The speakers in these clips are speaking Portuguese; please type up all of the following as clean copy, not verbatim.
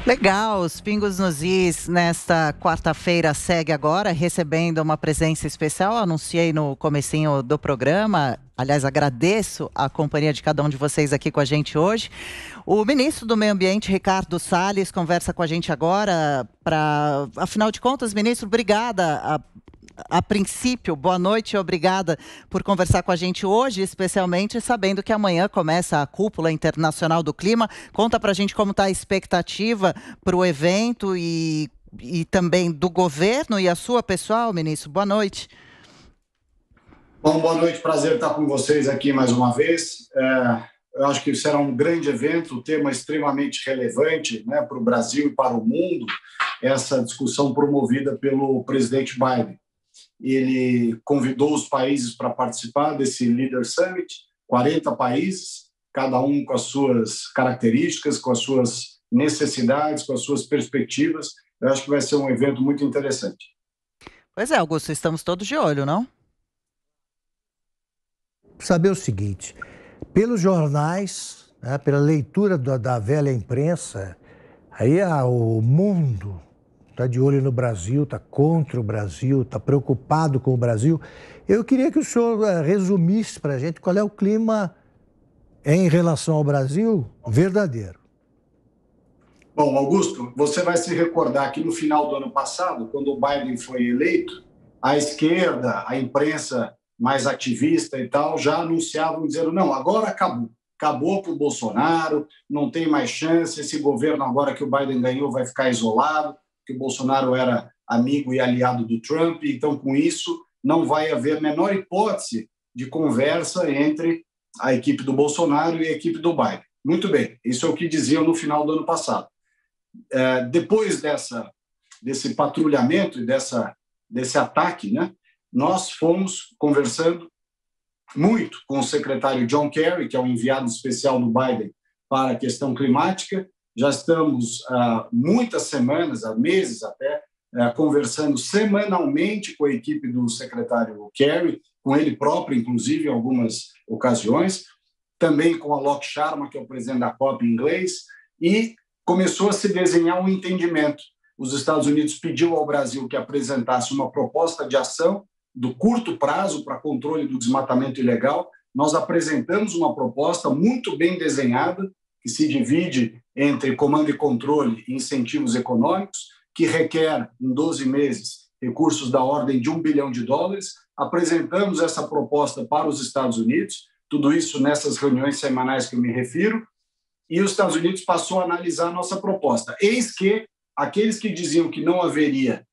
Legal, os Pingos nos Is nesta quarta-feira segue agora recebendo uma presença especial, anunciei no comecinho do programa, aliás agradeço a companhia de cada um de vocês aqui com a gente hoje. O ministro do Meio Ambiente, Ricardo Salles, conversa com a gente agora afinal de contas, ministro, obrigada a princípio, boa noite e obrigada por conversar com a gente hoje, especialmente sabendo que amanhã começa a Cúpula Internacional do Clima. Conta pra gente como está a expectativa para o evento e também do governo e a sua pessoal, ministro. Boa noite. Bom, boa noite, prazer estar com vocês aqui mais uma vez. Eu acho que será um grande evento, um tema extremamente relevante, né, para o Brasil e para o mundo, essa discussão promovida pelo presidente Biden. Ele convidou os países para participar desse Leader Summit, 40 países, cada um com as suas características, com as suas necessidades, com as suas perspectivas. Eu acho que vai ser um evento muito interessante. Pois é, Augusto, estamos todos de olho, não? Saber o seguinte, pelos jornais, né, pela leitura da velha imprensa, aí o mundo está de olho no Brasil, está contra o Brasil, está preocupado com o Brasil. Eu queria que o senhor resumisse para a gente qual é o clima em relação ao Brasil verdadeiro. Bom, Augusto, você vai se recordar que no final do ano passado, quando o Biden foi eleito, a esquerda, a imprensa mais ativista e tal, já anunciavam, dizendo, não, agora acabou. Acabou para o Bolsonaro, não tem mais chance, esse governo agora que o Biden ganhou vai ficar isolado, que o Bolsonaro era amigo e aliado do Trump, então, com isso, não vai haver a menor hipótese de conversa entre a equipe do Bolsonaro e a equipe do Biden. Muito bem, isso é o que diziam no final do ano passado. Depois desse patrulhamento e desse ataque, né, nós fomos conversando muito com o secretário John Kerry, que é o enviado especial do Biden para a questão climática. Já estamos há muitas semanas, há meses até, conversando semanalmente com a equipe do secretário Kerry, com ele próprio, inclusive, em algumas ocasiões, também com a Lok Sharma, que é o presidente da COP em inglês, e começou a se desenhar um entendimento. Os Estados Unidos pediu ao Brasil que apresentasse uma proposta de ação do curto prazo para controle do desmatamento ilegal. Nós apresentamos uma proposta muito bem desenhada, que se divide entre comando e controle e incentivos econômicos, que requer, em 12 meses, recursos da ordem de $1 bilhão. Apresentamos essa proposta para os Estados Unidos, tudo isso nessas reuniões semanais que eu me refiro, e os Estados Unidos passou a analisar a nossa proposta. Eis que aqueles que diziam que não haveria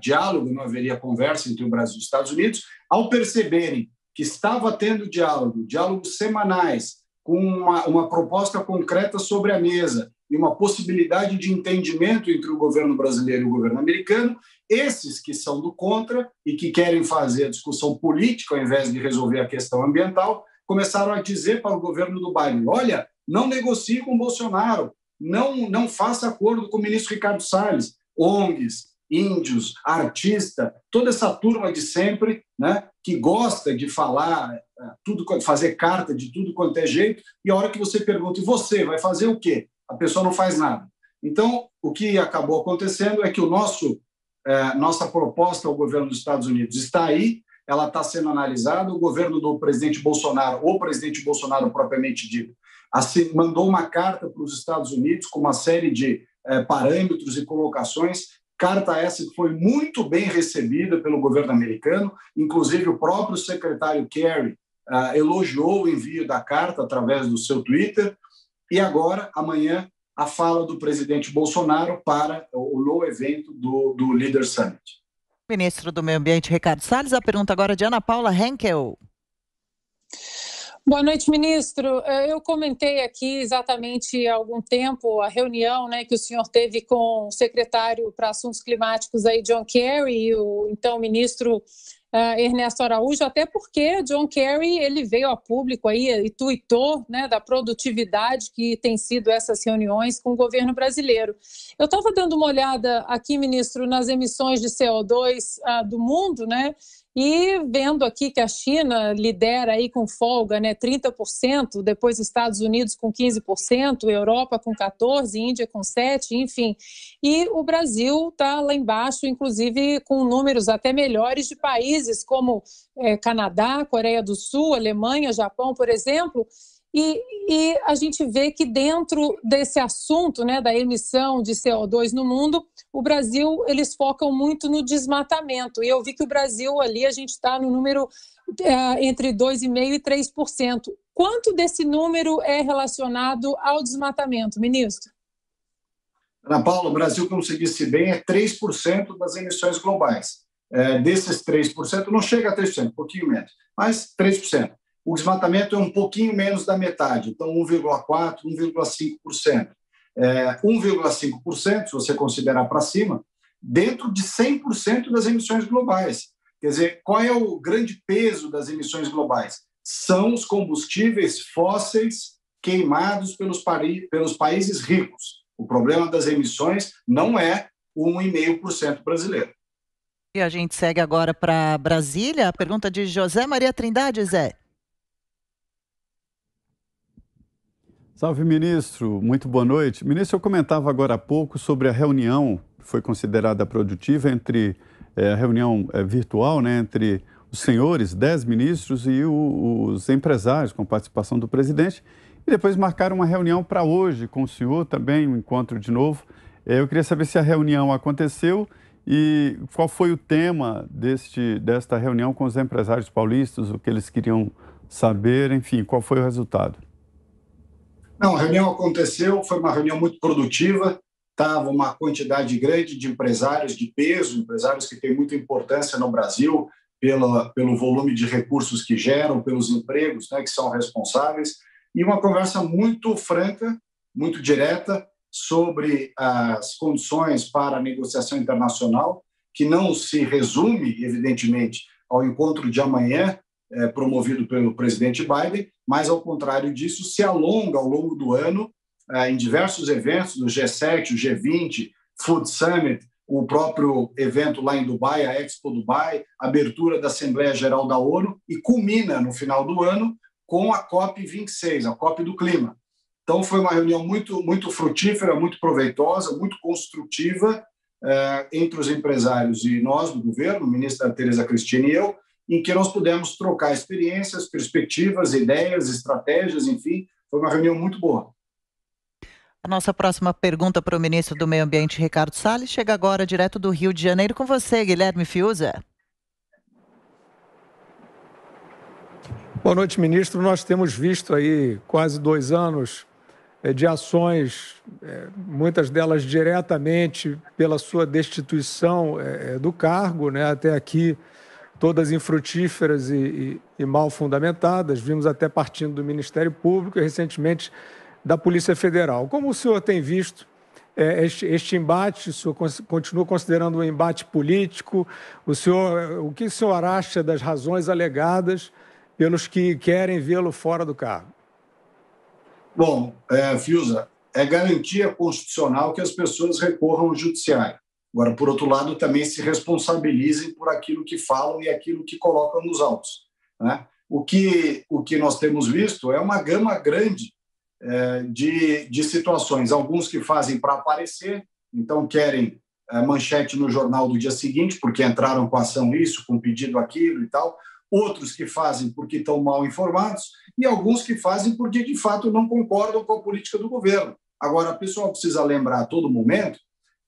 diálogo, não haveria conversa entre o Brasil e os Estados Unidos, ao perceberem que estava tendo diálogos semanais, com uma proposta concreta sobre a mesa e uma possibilidade de entendimento entre o governo brasileiro e o governo americano, esses que são do contra e que querem fazer a discussão política ao invés de resolver a questão ambiental, começaram a dizer para o governo do Biden, olha, não negocie com o Bolsonaro, não faça acordo com o ministro Ricardo Salles, ONGs, índios, artista, toda essa turma de sempre, né, que gosta de falar, fazer carta de tudo quanto é jeito, e a hora que você pergunta, e você vai fazer o quê? A pessoa não faz nada. Então, o que acabou acontecendo é que nossa proposta ao governo dos Estados Unidos está aí, ela está sendo analisada, o governo do presidente Bolsonaro, ou presidente Bolsonaro propriamente dito, mandou uma carta para os Estados Unidos com uma série de parâmetros e colocações, carta essa que foi muito bem recebida pelo governo americano, inclusive o próprio secretário Kerry elogiou o envio da carta através do seu Twitter, e agora, amanhã, a fala do presidente Bolsonaro para no evento do Leader Summit. Ministro do Meio Ambiente, Ricardo Salles, a pergunta agora é de Ana Paula Henkel. Boa noite, ministro. Eu comentei aqui exatamente há algum tempo a reunião, né, que o senhor teve com o secretário para Assuntos Climáticos, aí, John Kerry, e o então ministro Ernesto Araújo, até porque John Kerry ele veio a público aí e tuitou, né, da produtividade que tem sido essas reuniões com o governo brasileiro. Eu estava dando uma olhada aqui, ministro, nas emissões de CO2 do mundo, né? E vendo aqui que a China lidera aí com folga, né, 30%, depois Estados Unidos com 15%, Europa com 14%, Índia com 7%, enfim. E o Brasil está lá embaixo, inclusive com números até melhores de países como Canadá, Coreia do Sul, Alemanha, Japão, por exemplo. E a gente vê que dentro desse assunto, né, da emissão de CO2 no mundo, o Brasil, eles focam muito no desmatamento. E eu vi que o Brasil ali, a gente está no número entre 2,5% e 3%. Quanto desse número é relacionado ao desmatamento, ministro? Ana Paula, o Brasil, como você disse bem, é 3% das emissões globais. Desses 3%, não chega a 3%, um pouquinho menos, mas 3%. O desmatamento é um pouquinho menos da metade, então 1,4%, 1,5%. 1,5%, se você considerar para cima, dentro de 100% das emissões globais. Quer dizer, qual é o grande peso das emissões globais? São os combustíveis fósseis queimados pelos países ricos. O problema das emissões não é o 1,5% brasileiro. E a gente segue agora para Brasília. A pergunta de José Maria Trindade, Zé. Salve, ministro. Muito boa noite. Ministro, eu comentava agora há pouco sobre a reunião que foi considerada produtiva a reunião virtual, né, entre os senhores, 10 ministros e os empresários, com participação do presidente, e depois marcaram uma reunião para hoje com o senhor também, um encontro de novo. Eu queria saber se a reunião aconteceu e qual foi o tema desta reunião com os empresários paulistas, o que eles queriam saber, enfim, qual foi o resultado? Não, a reunião aconteceu, foi uma reunião muito produtiva, estava uma quantidade grande de empresários de peso, empresários que têm muita importância no Brasil, pelo volume de recursos que geram, pelos empregos, né, que são responsáveis, e uma conversa muito franca, muito direta, sobre as condições para a negociação internacional, que não se resume, evidentemente, ao encontro de amanhã, promovido pelo presidente Biden, mas, ao contrário disso, se alonga ao longo do ano em diversos eventos, do G7, o G20, Food Summit, o próprio evento lá em Dubai, a Expo Dubai, a abertura da Assembleia Geral da ONU, e culmina no final do ano com a COP26, a COP do Clima. Então, foi uma reunião muito, muito frutífera, muito proveitosa, muito construtiva entre os empresários e nós, do governo, a ministra Tereza Cristina e eu, em que nós pudemos trocar experiências, perspectivas, ideias, estratégias, enfim, foi uma reunião muito boa. A nossa próxima pergunta para o ministro do Meio Ambiente, Ricardo Salles, chega agora direto do Rio de Janeiro com você, Guilherme Fiuza. Boa noite, ministro. Nós temos visto aí quase 2 anos de ações, muitas delas diretamente pela sua destituição do cargo, né, até aqui todas infrutíferas e mal fundamentadas. Vimos até partindo do Ministério Público e recentemente da Polícia Federal. Como o senhor tem visto este embate? O senhor continua considerando um embate político? O que o senhor acha das razões alegadas pelos que querem vê-lo fora do cargo? Bom, Fiuza, é garantia constitucional que as pessoas recorram ao judiciário. Agora, por outro lado, também se responsabilizem por aquilo que falam e aquilo que colocam nos autos, né? O que nós temos visto é uma gama grande de situações. Alguns que fazem para aparecer, então querem manchete no jornal do dia seguinte, porque entraram com ação isso, com pedido aquilo e tal. Outros que fazem porque estão mal informados e alguns que fazem porque, de fato, não concordam com a política do governo. Agora, a pessoa precisa lembrar a todo momento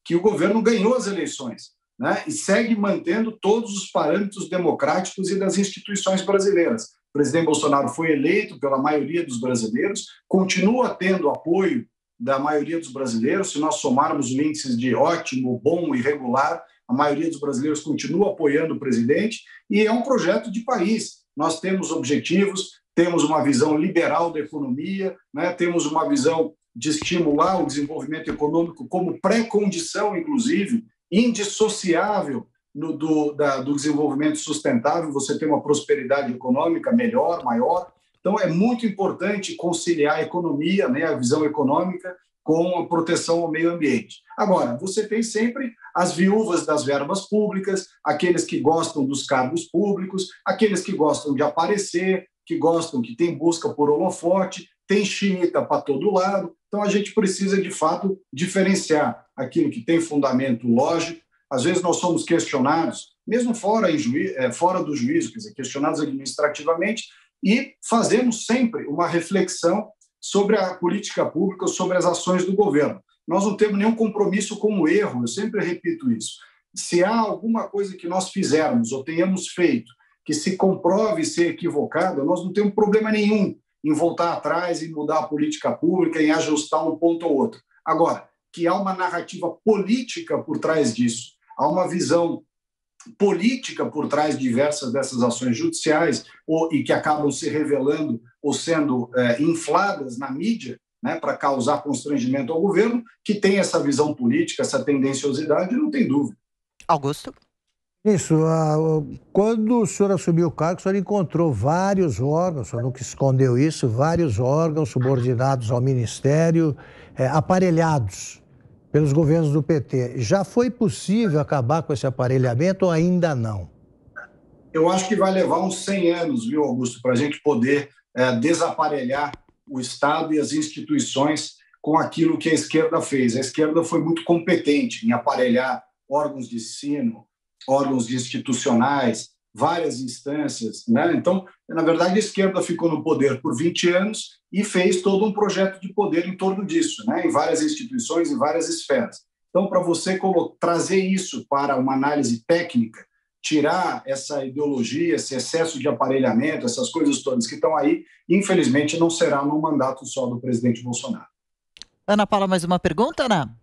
que o governo ganhou as eleições, né, e segue mantendo todos os parâmetros democráticos e das instituições brasileiras. O presidente Bolsonaro foi eleito pela maioria dos brasileiros, continua tendo apoio da maioria dos brasileiros. Se nós somarmos os índices de ótimo, bom e regular, a maioria dos brasileiros continua apoiando o presidente e é um projeto de país. Nós temos objetivos, temos uma visão liberal da economia, né? Temos uma visão de estimular o desenvolvimento econômico como pré-condição, inclusive, indissociável do desenvolvimento sustentável, você tem uma prosperidade econômica melhor, maior. Então, é muito importante conciliar a economia, né, a visão econômica com a proteção ao meio ambiente. Agora, você tem sempre as viúvas das verbas públicas, aqueles que gostam dos cargos públicos, aqueles que gostam de aparecer, que gostam, que tem busca por holofote, tem xiita para todo lado. Então, a gente precisa, de fato, diferenciar aquilo que tem fundamento lógico. Às vezes, nós somos questionados, mesmo fora do juízo, quer dizer, questionados administrativamente, e fazemos sempre uma reflexão sobre a política pública, sobre as ações do governo. Nós não temos nenhum compromisso com o erro, eu sempre repito isso. Se há alguma coisa que nós fizermos ou tenhamos feito que se comprove ser equivocada, nós não temos problema nenhum em voltar atrás, em mudar a política pública, em ajustar um ponto ou outro. Agora, que há uma narrativa política por trás disso, há uma visão política por trás de diversas dessas ações judiciais e que acabam se revelando ou sendo infladas na mídia, né, para causar constrangimento ao governo, que tem essa visão política, essa tendenciosidade, não tem dúvida. Augusto? Isso, quando o senhor assumiu o cargo, o senhor encontrou vários órgãos, o senhor nunca escondeu isso, vários órgãos subordinados ao Ministério, aparelhados pelos governos do PT. Já foi possível acabar com esse aparelhamento ou ainda não? Eu acho que vai levar uns 100 anos, viu, Augusto, para a gente poder desaparelhar o Estado e as instituições com aquilo que a esquerda fez. A esquerda foi muito competente em aparelhar órgãos de ensino, órgãos institucionais, várias instâncias, né? Então, na verdade, a esquerda ficou no poder por 20 anos e fez todo um projeto de poder em torno disso, né? Em várias instituições, em várias esferas. Então, para você trazer isso para uma análise técnica, tirar essa ideologia, esse excesso de aparelhamento, essas coisas todas que estão aí, infelizmente não será num mandato só do presidente Bolsonaro. Ana Paula, mais uma pergunta, Ana?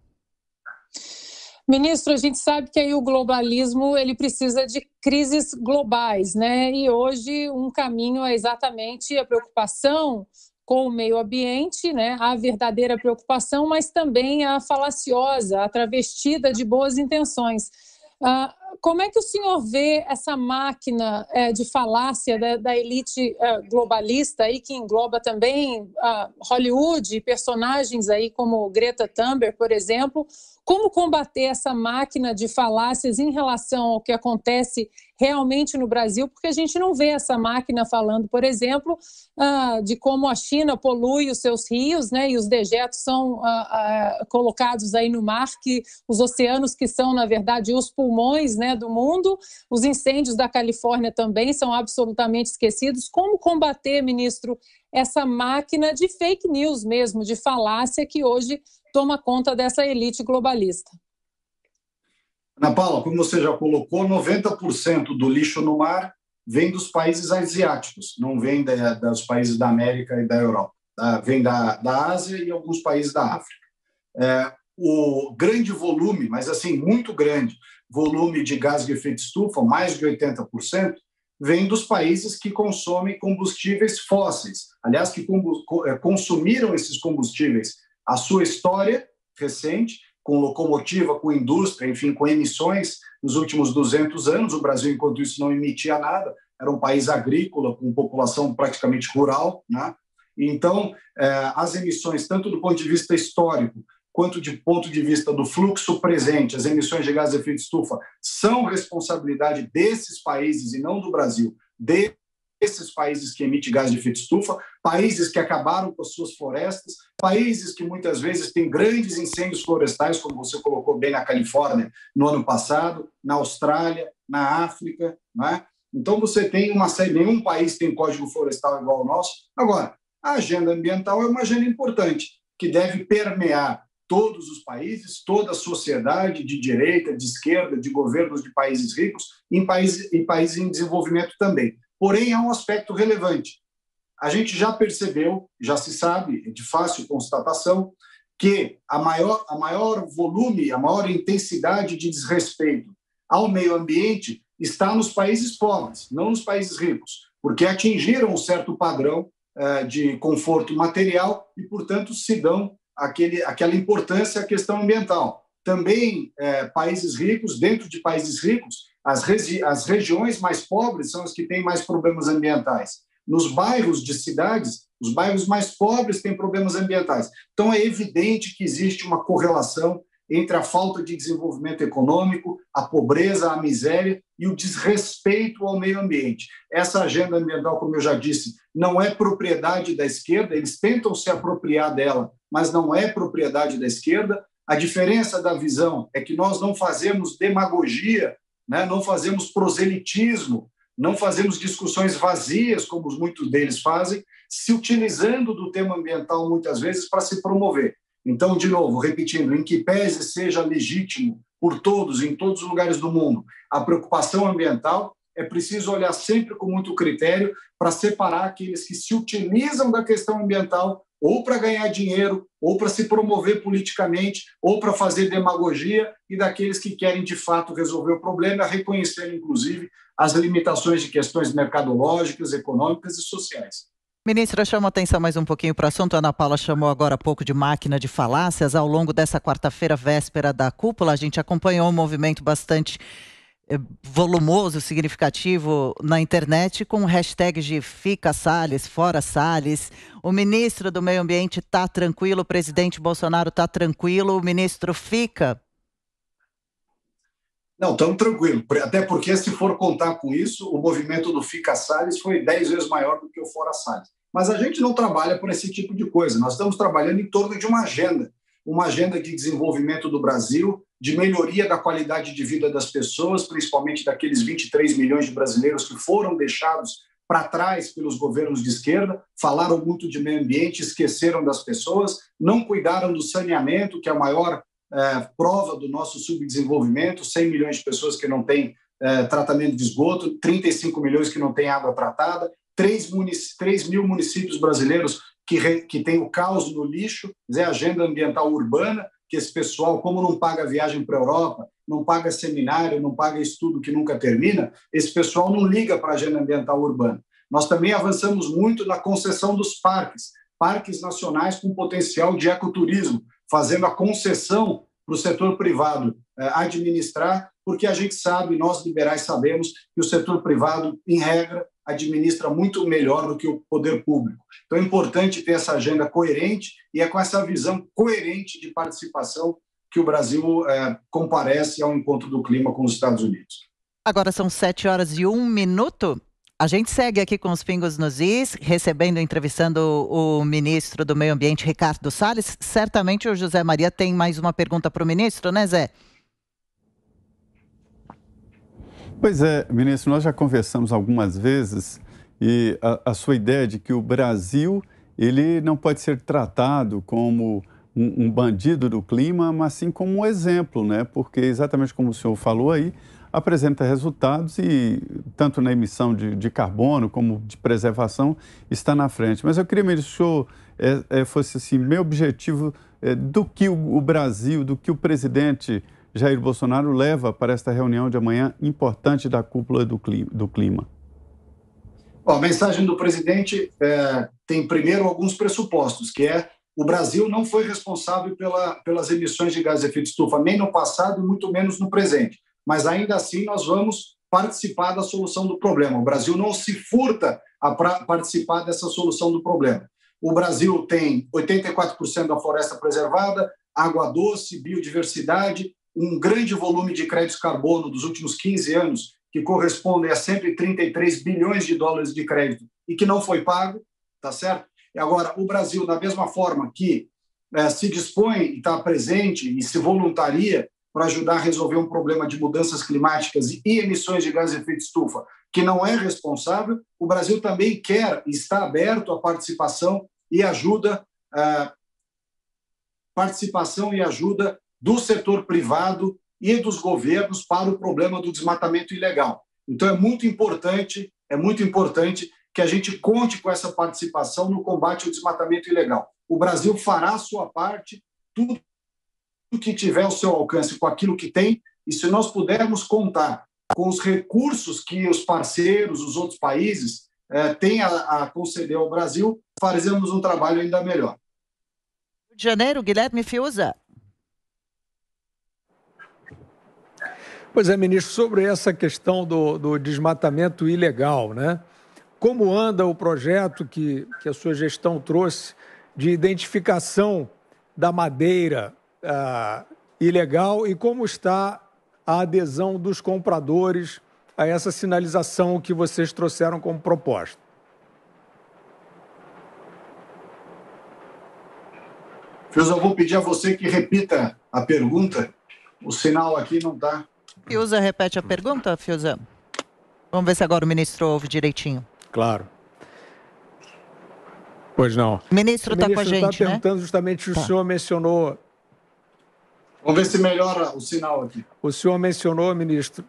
Ministro, a gente sabe que aí o globalismo ele precisa de crises globais, né? E hoje um caminho é exatamente a preocupação com o meio ambiente, né? A verdadeira preocupação, mas também a falaciosa, a travestida de boas intenções. Como é que o senhor vê essa máquina de falácia da elite globalista aí, que engloba também Hollywood e personagens aí como Greta Thunberg, por exemplo? Como combater essa máquina de falácias em relação ao que acontece realmente no Brasil? Porque a gente não vê essa máquina falando, por exemplo, de como a China polui os seus rios, né, e os dejetos são colocados aí no mar, que os oceanos que são, na verdade, os pulmões, né, do mundo. Os incêndios da Califórnia também são absolutamente esquecidos. Como combater, ministro, essa máquina de fake news mesmo, de falácia que hoje toma conta dessa elite globalista? Ana Paula, como você já colocou, 90% do lixo no mar vem dos países asiáticos, não vem dos países da América e da Europa. Vem da Ásia e alguns países da África. O grande volume, mas assim, muito grande, volume de gás de efeito estufa, mais de 80%, vem dos países que consomem combustíveis fósseis. Aliás, que consumiram esses combustíveis a sua história recente, com locomotiva, com indústria, enfim, com emissões nos últimos 200 anos. O Brasil, enquanto isso, não emitia nada, era um país agrícola, com população praticamente rural, né? Então, as emissões, tanto do ponto de vista histórico, quanto de ponto de vista do fluxo presente, as emissões de gás de efeito estufa são responsabilidade desses países e não do Brasil, desses países que emitem gás de efeito estufa, países que acabaram com as suas florestas, países que muitas vezes têm grandes incêndios florestais, como você colocou bem na Califórnia no ano passado, na Austrália, na África, não é? Então você tem uma série, nenhum país tem código florestal igual ao nosso. Agora, a agenda ambiental é uma agenda importante, que deve permear todos os países, toda a sociedade, de direita, de esquerda, de governos de países ricos, em países em desenvolvimento também. Porém, há um aspecto relevante. A gente já percebeu, já se sabe, de fácil constatação, que a maior volume, a maior intensidade de desrespeito ao meio ambiente está nos países pobres, não nos países ricos, porque atingiram um certo padrão de conforto material e, portanto, se dão aquela importância à questão ambiental. Também países ricos, dentro de países ricos, as regiões mais pobres são as que têm mais problemas ambientais. Nos bairros de cidades, Os bairros mais pobres têm problemas ambientais. Então, é evidente que existe uma correlação entre a falta de desenvolvimento econômico, a pobreza, a miséria e o desrespeito ao meio ambiente. Essa agenda ambiental, como eu já disse, não é propriedade da esquerda, eles tentam se apropriar dela, mas não é propriedade da esquerda. A diferença da visão é que nós não fazemos demagogia, né? Não fazemos proselitismo, não fazemos discussões vazias, como muitos deles fazem, se utilizando do tema ambiental muitas vezes para se promover. Então, de novo, repetindo, em que pese seja legítimo por todos, em todos os lugares do mundo, a preocupação ambiental, é preciso olhar sempre com muito critério para separar aqueles que se utilizam da questão ambiental ou para ganhar dinheiro, ou para se promover politicamente, ou para fazer demagogia, e daqueles que querem, de fato, resolver o problema, reconhecendo, inclusive, as limitações de questões mercadológicas, econômicas e sociais. Ministra, chama atenção mais um pouquinho para o assunto. A Ana Paula chamou agora há pouco de máquina de falácias. Ao longo dessa quarta-feira, véspera da cúpula, a gente acompanhou um movimento bastante volumoso, significativo na internet, com hashtags de Fica Salles, Fora Salles. O ministro do Meio Ambiente está tranquilo, o presidente Bolsonaro está tranquilo, o ministro fica? Não, estamos tranquilos, até porque se for contar com isso, o movimento do Fica Salles foi 10 vezes maior do que o Fora Salles. Mas a gente não trabalha por esse tipo de coisa, nós estamos trabalhando em torno de uma agenda de desenvolvimento do Brasil, de melhoria da qualidade de vida das pessoas, principalmente daqueles 23 milhões de brasileiros que foram deixados para trás pelos governos de esquerda, falaram muito de meio ambiente, esqueceram das pessoas, não cuidaram do saneamento, que é a maior prova do nosso subdesenvolvimento, 100 milhões de pessoas que não têm tratamento de esgoto, 35 milhões que não têm água tratada, 3 mil municípios brasileiros que têm o caos no lixo, a agenda ambiental urbana, que esse pessoal, como não paga viagem para a Europa, não paga seminário, não paga estudo que nunca termina, esse pessoal não liga para a agenda ambiental urbana. Nós também avançamos muito na concessão dos parques nacionais com potencial de ecoturismo, fazendo a concessão para o setor privado administrar, porque a gente sabe, nós liberais sabemos, que o setor privado, em regra, administra muito melhor do que o poder público. Então é importante ter essa agenda coerente e é com essa visão coerente de participação que o Brasil comparece ao encontro do clima com os Estados Unidos. Agora são 7h01. A gente segue aqui com os pingos nos is, recebendo e entrevistando o ministro do Meio Ambiente, Ricardo Salles. Certamente o José Maria tem mais uma pergunta para o ministro, né, Zé? Pois é, ministro, nós já conversamos algumas vezes e a sua ideia de que o Brasil ele não pode ser tratado como um bandido do clima, mas sim como um exemplo, né? Porque exatamente como o senhor falou aí, apresenta resultados e tanto na emissão de carbono como de preservação está na frente. Mas eu queria, ministro, que o senhor fosse assim, meu objetivo do que o Brasil, do que o presidente Jair Bolsonaro leva para esta reunião de amanhã importante da cúpula do clima. Bom, a mensagem do presidente tem primeiro alguns pressupostos, que é o Brasil não foi responsável pelas emissões de gás de efeito de estufa, nem no passado e muito menos no presente. Mas ainda assim nós vamos participar da solução do problema. O Brasil não se furta a participar dessa solução do problema. O Brasil tem 84% da floresta preservada, água doce, biodiversidade, um grande volume de créditos de carbono dos últimos 15 anos, que correspondem a 133 bilhões de dólares de crédito e que não foi pago, tá certo? E agora, o Brasil, da mesma forma que se dispõe e está presente e se voluntaria para ajudar a resolver um problema de mudanças climáticas e emissões de gás de efeito de estufa, que não é responsável, o Brasil também quer e está aberto à participação e ajuda do setor privado e dos governos para o problema do desmatamento ilegal. Então é muito importante que a gente conte com essa participação no combate ao desmatamento ilegal. O Brasil fará a sua parte, tudo que tiver ao seu alcance com aquilo que tem, e se nós pudermos contar com os recursos que os parceiros, os outros países, têm a conceder ao Brasil, faremos um trabalho ainda melhor. Rio de Janeiro, Guilherme Fiuza. Pois é, ministro, sobre essa questão do desmatamento ilegal, né? como anda o projeto que a sua gestão trouxe de identificação da madeira ilegal e como está a adesão dos compradores a essa sinalização que vocês trouxeram como proposta. Fiuza, eu vou pedir a você que repita a pergunta. O sinal aqui não está. Fiuza, repete a pergunta, Fiuza. Vamos ver se agora o ministro ouve direitinho. Claro. Pois não. O ministro está com a gente, está perguntando justamente, o senhor mencionou... Vamos ver se melhora o sinal aqui. O senhor mencionou, ministro...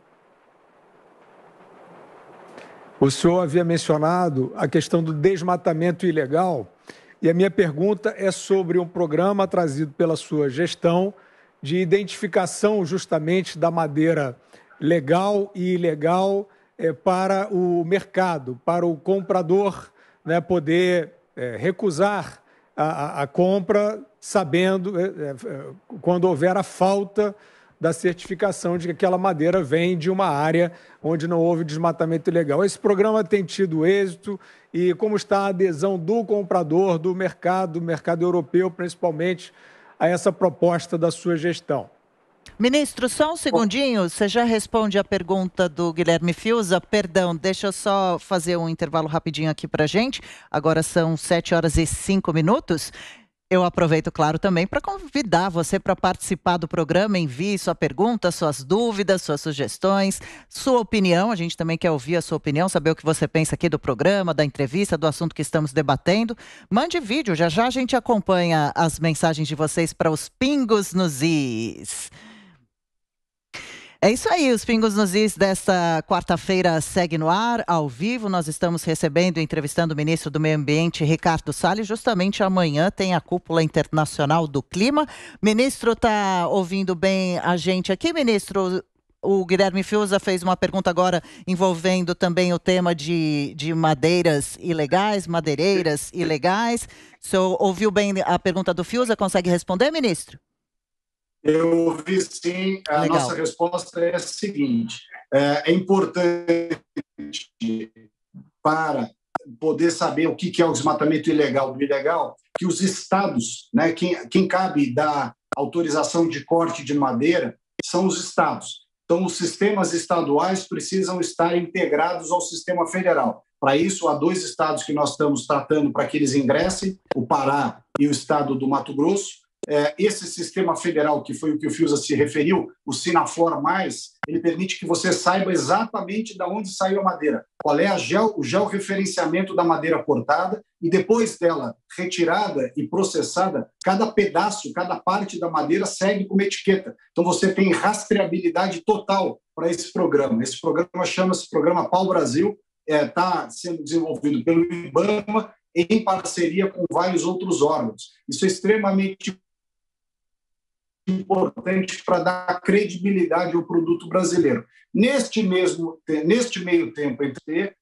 O senhor havia mencionado a questão do desmatamento ilegal e a minha pergunta é sobre um programa trazido pela sua gestão de identificação justamente da madeira legal e ilegal para o mercado, para o comprador, né, poder recusar a compra sabendo quando houver a falta da certificação de que aquela madeira vem de uma área onde não houve desmatamento ilegal. Esse programa tem tido êxito e como está a adesão do comprador, do mercado europeu, principalmente, a essa proposta da sua gestão? Ministro, só um segundinho, você já responde a pergunta do Guilherme Fiuza? Perdão, deixa eu só fazer um intervalo rapidinho aqui para a gente. Agora são 7h05. Eu aproveito, claro, também para convidar você para participar do programa. Envie sua pergunta, suas dúvidas, suas sugestões, sua opinião. A gente também quer ouvir a sua opinião, saber o que você pensa aqui do programa, da entrevista, do assunto que estamos debatendo. Mande vídeo, já já a gente acompanha as mensagens de vocês para os Pingos nos Is. É isso aí, os Pingos nos Is desta quarta-feira segue no ar, ao vivo. Nós estamos recebendo e entrevistando o ministro do Meio Ambiente, Ricardo Salles. Justamente amanhã tem a Cúpula Internacional do Clima. Ministro, está ouvindo bem a gente aqui, ministro? O Guilherme Fiuza fez uma pergunta agora envolvendo também o tema de madeiras ilegais, madeireiras ilegais. O senhor ouviu bem a pergunta do Fiuza? Consegue responder, ministro? Eu ouvi sim. A Legal. Nossa resposta é a seguinte: é importante para poder saber o que é o desmatamento ilegal do ilegal, que os estados, né, quem cabe dar autorização de corte de madeira são os estados. Então, os sistemas estaduais precisam estar integrados ao sistema federal. Para isso, há 2 estados que nós estamos tratando para que eles ingressem, o Pará e o estado do Mato Grosso. Esse sistema federal, que foi o que o Fiuza se referiu, o Sinafor+, ele permite que você saiba exatamente de onde saiu a madeira, qual é o georreferenciamento da madeira cortada e depois dela retirada e processada, cada pedaço, cada parte da madeira segue com uma etiqueta. Então você tem rastreabilidade total para esse programa. Esse programa chama-se Programa Pau Brasil, está sendo desenvolvido pelo IBAMA em parceria com vários outros órgãos. Isso é extremamente importante para dar credibilidade ao produto brasileiro. Neste meio tempo, entre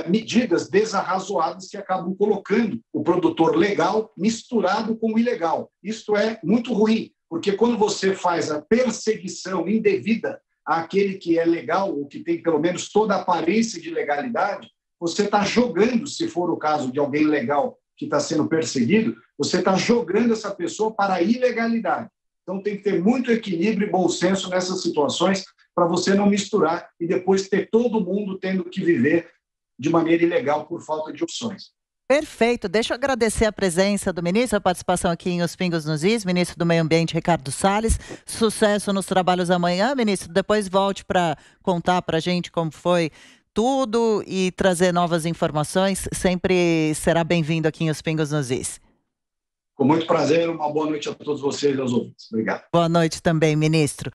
medidas desarrazoadas que acabam colocando o produtor legal misturado com o ilegal. Isto é muito ruim, porque quando você faz a perseguição indevida àquele que é legal, ou que tem pelo menos toda a aparência de legalidade, você está jogando, se for o caso de alguém legal que está sendo perseguido, você está jogando essa pessoa para a ilegalidade. Então, tem que ter muito equilíbrio e bom senso nessas situações para você não misturar e depois ter todo mundo tendo que viver de maneira ilegal por falta de opções. Perfeito. Deixa eu agradecer a presença do ministro, a participação aqui em Os Pingos nos Is, ministro do Meio Ambiente, Ricardo Salles. Sucesso nos trabalhos amanhã, ministro. Depois volte para contar para a gente como foi tudo e trazer novas informações. Sempre será bem-vindo aqui em Os Pingos nos Is. Com muito prazer, uma boa noite a todos vocês e aos ouvintes. Obrigado. Boa noite também, ministro.